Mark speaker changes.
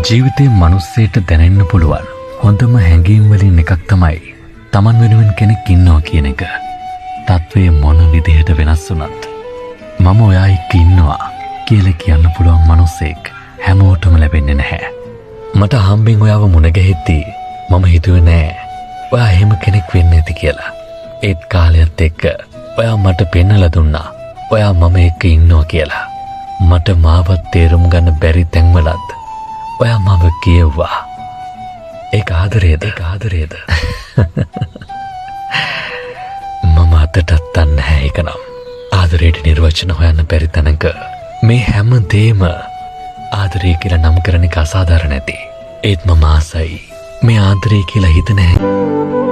Speaker 1: ජීවිතේ මිනිස්සෙට දැනෙන්න පුළුවන් හොඳම හැඟීම් වලින් එකක් තමයි Taman වෙනුවෙන් කෙනෙක් ඉන්නවා කියන එක. තත්වයේ මොන විදිහට වෙනස් වුණත් මම ඔයා එක්ක ඉන්නවා කියලා කියන්න පුළුවන් මිනිස්සෙක් හැමෝටම ලැබෙන්නේ නැහැ. මට හම්බෙන් ඔයාව මුණ ගැහෙද්දී මම හිතුවේ නෑ ඔයා එහෙම කෙනෙක් වෙන්නේ නැති කියලා. ඒත් කාලයත් එක්ක ඔයා මට පෙන්නලා දුන්නා ඔයා මම එක්ක ඉන්නවා කියලා. මට මාවත් තේරුම් ගන්න බැරි තැන්වලත් ඔයා මම කියෙව්වා. ඒක ආදරේද? මම අතටත් දන්නේ නැහැ ඒක නම්. ආදරේට නිර්වචන හොයන්න බැරි තැනක මේ හැම දෙයක්ම ආදරය කියලා නම් කරන එක අසාධාරණ නැති. ඒත් මම ආසයි මේ ආදරය කියලා හිත නැහැ.